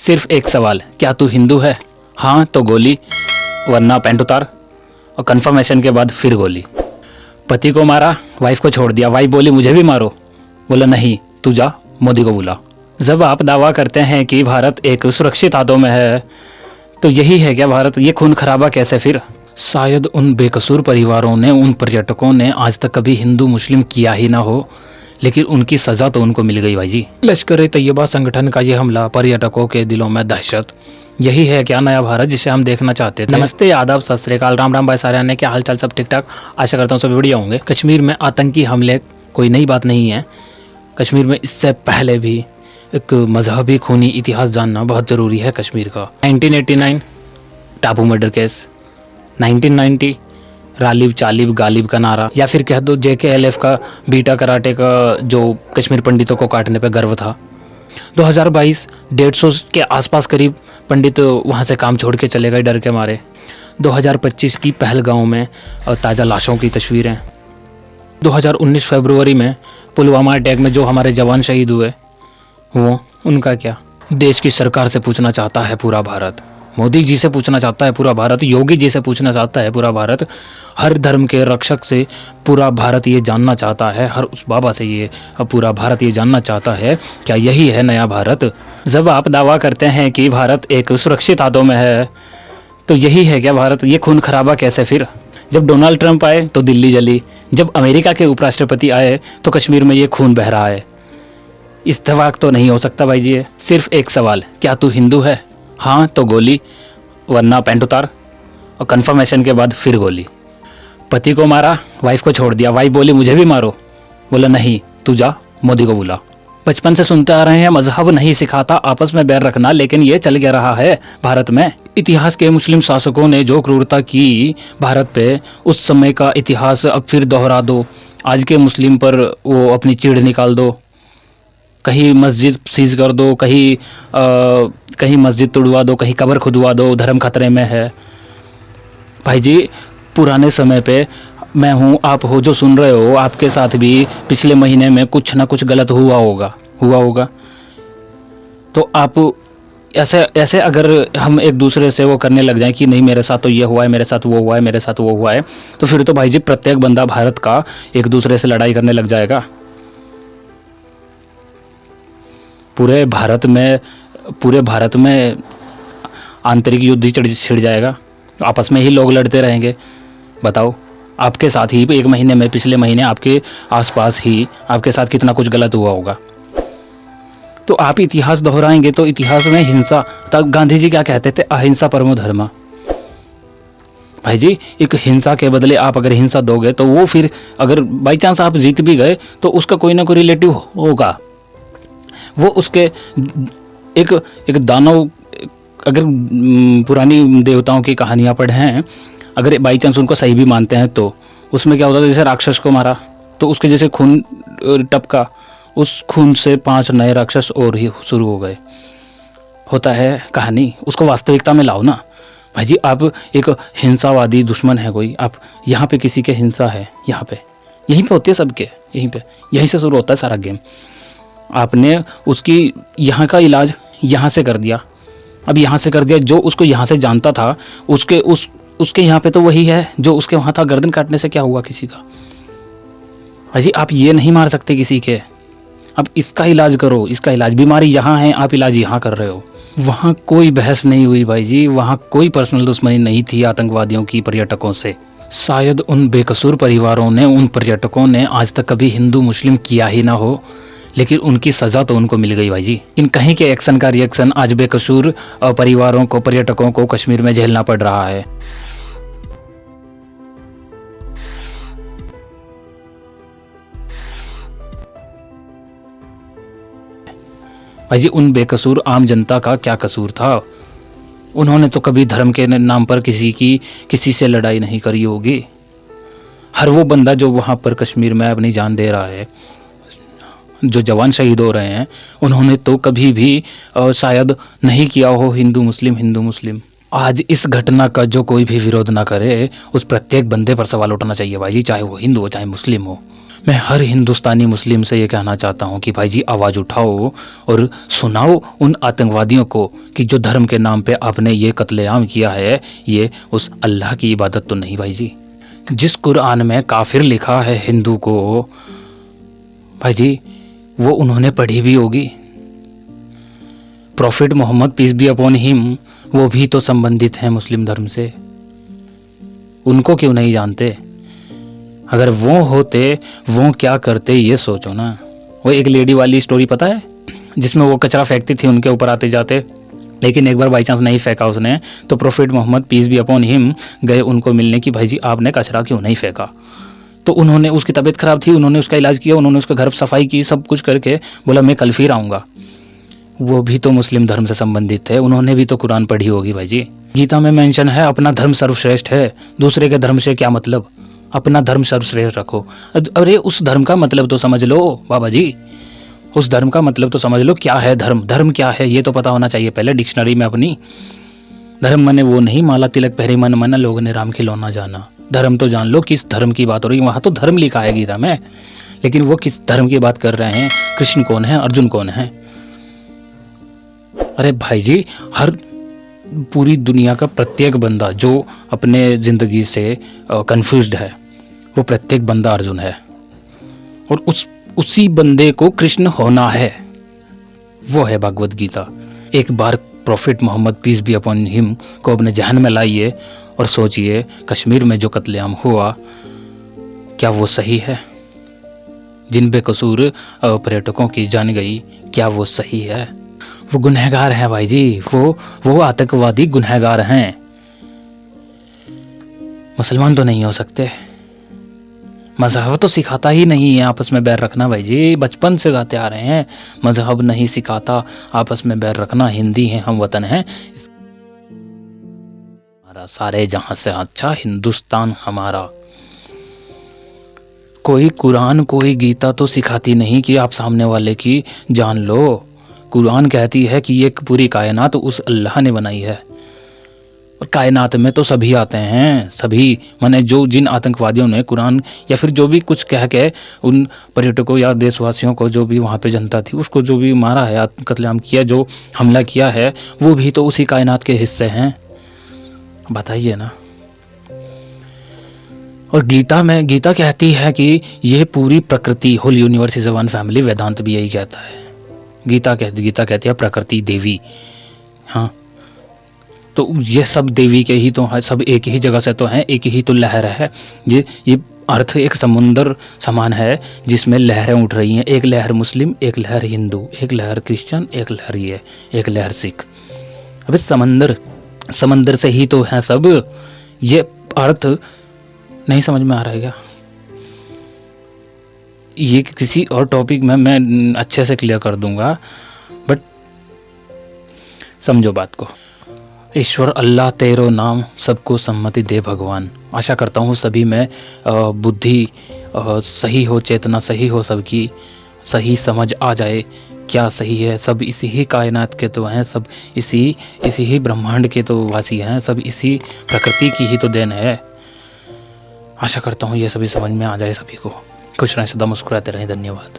सिर्फ एक सवाल, क्या तू हिंदू है? हाँ तो गोली, वरना पैंट उतार। और कंफर्मेशन के बाद फिर गोली। पति को मारा, वाइफ को छोड़ दिया। वाइफ बोली मुझे भी मारो, बोला नहीं तू जा, मोदी को बुला। जब आप दावा करते हैं कि भारत एक सुरक्षित हाथों में है, तो यही है क्या भारत? ये खून खराबा कैसे फिर? शायद उन बेकसूर परिवारों ने, उन पर्यटकों ने आज तक कभी हिंदू मुस्लिम किया ही ना हो, लेकिन उनकी सजा तो उनको मिल गई भाई जी। लश्कर-ए-तैयबा संगठन का ये हमला, पर्यटकों के दिलों में दहशत, यही है क्या नया भारत जिसे हम देखना चाहते थे? नमस्ते, आदाब, सत श्री अकाल, राम राम भाई सारे ने, क्या हाल चाल? सब ठीक ठाक, आशा करता हूँ सब बढ़िया होंगे। कश्मीर में आतंकी हमले कोई नई बात नहीं है। कश्मीर में इससे पहले भी एक मजहबी खूनी इतिहास जानना बहुत ज़रूरी है कश्मीर का। 1989 टापू मर्डर केस, 1990 रालिब चालिब गालिब का नारा, या फिर कह दो JKLF का बीटा कराटे का जो कश्मीर पंडितों को काटने पर गर्व था। 2022 150 के आसपास करीब पंडित वहाँ से काम छोड़ के चले गए डर के मारे। 2025 की पहलगांव में ताज़ा लाशों की तस्वीरें। 2019 फरवरी में पुलवामा अटैक में जो हमारे जवान शहीद हुए, वो उनका क्या? देश की सरकार से पूछना चाहता है पूरा भारत, मोदी जी से पूछना चाहता है पूरा भारत, योगी जी से पूछना चाहता है पूरा भारत, हर धर्म के रक्षक से पूरा भारत ये जानना चाहता है, हर उस बाबा से ये पूरा भारत ये जानना चाहता है, क्या यही है नया भारत? जब आप दावा करते हैं कि भारत एक सुरक्षित हाथों में है, तो यही है क्या भारत? ये खून खराबा कैसे फिर? जब डोनाल्ड ट्रंप आए तो दिल्ली जली, जब अमेरिका के उपराष्ट्रपति आए तो कश्मीर में ये खून बह रहा है। इत्तेफाक तो नहीं हो सकता भाई जी। सिर्फ एक सवाल, क्या तू हिंदू है? हाँ तो गोली, वरना पैंट उतार। और कंफर्मेशन के बाद फिर गोली। पति को मारा, वाइफ को छोड़ दिया। वाइफ बोली मुझे भी मारो, बोला नहीं तू जा, मोदी को बुला। बचपन से सुनते आ रहे हैं मजहब नहीं सिखाता आपस में बैर रखना, लेकिन ये चल क्या रहा है भारत में। इतिहास के मुस्लिम शासकों ने जो क्रूरता की भारत पे, उस समय का इतिहास अब फिर दोहरा दो। आज के मुस्लिम पर वो अपनी चिढ़ निकाल दो, कहीं मस्जिद सीज कर दो, कहीं मस्जिद तोड़वा दो, कहीं कब्र खुदवा दो, धर्म खतरे में है। भाई जी, पुराने समय पे मैं हूँ, आप हो जो सुन रहे हो, आपके साथ भी पिछले महीने में कुछ ना कुछ गलत हुआ होगा। तो आप ऐसे अगर हम एक दूसरे से वो करने लग जाएं कि नहीं मेरे साथ तो ये हुआ है, मेरे साथ वो हुआ है, मेरे साथ वो हुआ है, तो फिर तो भाई जी प्रत्येक बंदा भारत का एक दूसरे से लड़ाई करने लग जाएगा। पूरे भारत में आंतरिक युद्ध ही छिड़ जाएगा, आपस में ही लोग लड़ते रहेंगे। बताओ, आपके साथ ही एक महीने में, पिछले महीने आपके आसपास ही आपके साथ कितना कुछ गलत हुआ होगा। तो आप इतिहास दोहराएंगे तो इतिहास में हिंसा, तब गांधी जी क्या कहते थे? अहिंसा परमो धर्म। भाई जी, एक हिंसा के बदले आप अगर हिंसा दोगे तो वो फिर अगर बाई चांस आप जीत भी गए तो उसका कोई ना कोई रिलेटिव होगा, वो उसके एक दानव, अगर पुरानी देवताओं की कहानियाँ पढ़े हैं, अगर बाई चांस उनको सही भी मानते हैं तो उसमें क्या होता था? जैसे राक्षस को मारा तो उसके जैसे खून टपका, उस खून से 5 नए राक्षस और ही शुरू हो गए। होता है कहानी, उसको वास्तविकता में लाओ ना भाई जी। आप एक हिंसावादी दुश्मन है कोई, आप यहाँ पे किसी के हिंसा है, यहाँ पे यहीं पे होती है सबके, यहीं से शुरू होता है सारा गेम। आपने उसकी यहाँ का इलाज यहाँ से कर दिया, अब यहाँ से कर दिया, जो उसको यहाँ से जानता था उसके यहाँ पे तो वही है जो उसके वहाँ था। गर्दन काटने से क्या हुआ किसी का? भाई जी, आप ये नहीं मार सकते किसी के, अब इसका इलाज करो, इसका इलाज, बीमारी यहाँ है, आप इलाज यहाँ कर रहे हो। वहाँ कोई बहस नहीं हुई भाई जी, वहाँ कोई पर्सनल दुश्मनी नहीं थी आतंकवादियों की पर्यटकों से। शायद उन बेकसूर परिवारों ने, उन पर्यटकों ने आज तक कभी हिंदू मुस्लिम किया ही ना हो, लेकिन उनकी सजा तो उनको मिल गई भाई जी। इन कहीं के एक्शन का रिएक्शन आज बेकसूर परिवारों को, पर्यटकों को कश्मीर में झेलना पड़ रहा है। भाई जी, उन बेकसूर आम जनता का क्या कसूर था? उन्होंने तो कभी धर्म के नाम पर किसी से लड़ाई नहीं करी होगी। हर वो बंदा जो वहाँ पर कश्मीर में अपनी जान दे रहा है, जो जवान शहीद हो रहे हैं, उन्होंने तो कभी भी शायद नहीं किया हो हिंदू मुस्लिम। आज इस घटना का जो कोई भी विरोध ना करे, उस प्रत्येक बंदे पर सवाल उठाना चाहिए भाई जी, चाहे वो हिंदू हो चाहे मुस्लिम हो। मैं हर हिंदुस्तानी मुस्लिम से ये कहना चाहता हूँ कि भाई जी आवाज़ उठाओ और सुनाओ उन आतंकवादियों को कि जो धर्म के नाम पे आपने ये कत्लेआम किया है, ये उस अल्लाह की इबादत तो नहीं भाई जी। जिस कुरान में काफिर लिखा है हिंदू को, भाई जी वो उन्होंने पढ़ी भी होगी। Prophet Mohammad peace be upon him, वो भी तो संबंधित हैं मुस्लिम धर्म से, उनको क्यों नहीं जानते? अगर वो होते, वो क्या करते ये सोचो ना। वो एक लेडी वाली स्टोरी पता है, जिसमें वो कचरा फेंकती थी उनके ऊपर आते जाते, लेकिन एक बार बाई चांस नहीं फेंका उसने, तो prophet Mohammad peace be upon him गए उनको मिलने की, भाई जी आपने कचरा क्यों नहीं फेंका? तो उन्होंने, उसकी तबीयत खराब थी, उन्होंने उसका इलाज किया, उन्होंने उसका घर सफाई की, सब कुछ करके बोला मैं कल फिर आऊँगा। वो भी तो मुस्लिम धर्म से संबंधित थे, उन्होंने भी तो कुरान पढ़ी होगी भाई जी। गीता में मेंशन है अपना धर्म सर्वश्रेष्ठ है, दूसरे के धर्म से क्या मतलब? अपना धर्म सर्वश्रेष्ठ रखो। अरे उस धर्म का मतलब तो समझ लो बाबा जी, उस धर्म का मतलब तो समझ लो, क्या है धर्म? धर्म क्या है ये तो पता होना चाहिए पहले डिक्शनरी में अपनी। धर्म मने वो नहीं माला तिलक पहरे मन मना लोगों ने राम खिलौना जाना। धर्म तो जान लो किस धर्म की बात हो रही है, वहां तो धर्म लिखा है गीता में, लेकिन वो किस धर्म की बात कर रहे हैं? कृष्ण कौन है, अर्जुन कौन है? अरे भाई जी, हर पूरी दुनिया का प्रत्येक बंदा जो अपने जिंदगी से कंफ्यूज्ड है, वो प्रत्येक बंदा अर्जुन है, और उसी बंदे को कृष्ण होना है, वो है भगवत गीता। एक बार prophet Mohammad peace be upon him को अपने जहन में लाइए और सोचिए, कश्मीर में जो कत्लेआम हुआ, क्या वो सही है? जिन बेकसूर पर्यटकों की जान गई, क्या वो सही है? वो गुनहगार हैं भाई जी, वो आतंकवादी गुनहगार हैं, मुसलमान तो नहीं हो सकते। मजहब तो सिखाता ही नहीं है आपस में बैर रखना भाई जी, बचपन से गाते आ रहे हैं, मजहब नहीं सिखाता आपस में बैर रखना, हिंदी हैं हम वतन हैं हमारा, सारे जहां से अच्छा हिंदुस्तान हमारा। कोई कुरान कोई गीता तो सिखाती नहीं कि आप सामने वाले की जान लो। कुरान कहती है कि ये पूरी कायनात उस अल्लाह ने बनाई है, और कायनात में तो सभी आते हैं, सभी माने जो जिन आतंकवादियों ने कुरान या फिर जो भी कुछ कह के उन पर्यटकों या देशवासियों को, जो भी वहाँ पे जनता थी उसको जो भी मारा है, कत्लेआम किया, जो हमला किया है, वो भी तो उसी कायनात के हिस्से हैं। बताइए ना। और गीता कहती है कि ये पूरी प्रकृति, whole universe is one family, Vedanta भी यही कहता है। गीता कहती है प्रकृति देवी, हाँ, तो ये सब देवी के ही तो है, सब एक ही जगह से तो हैं, एक ही तो लहर है। ये अर्थ एक समुंदर समान है जिसमें लहरें उठ रही हैं, एक लहर मुस्लिम, एक लहर हिंदू, एक लहर क्रिश्चियन, एक लहर ये, एक लहर सिख। अबे समंदर से ही तो हैं सब। ये अर्थ नहीं समझ में आ रहा है क्या? ये किसी और टॉपिक में मैं अच्छे से क्लियर कर दूंगा, बट समझो बात को। ईश्वर अल्लाह तेरो नाम, सबको सम्मति दे भगवान। आशा करता हूँ सभी में बुद्धि सही हो, चेतना सही हो, सबकी सही समझ आ जाए क्या सही है। सब इसी ही कायनात के तो हैं, सब इसी ही ब्रह्मांड के तो वासी हैं, सब इसी प्रकृति की ही तो देन है। आशा करता हूँ ये सभी समझ में आ जाए सभी को। खुश रहें, सदा मुस्कुराते रहें। धन्यवाद।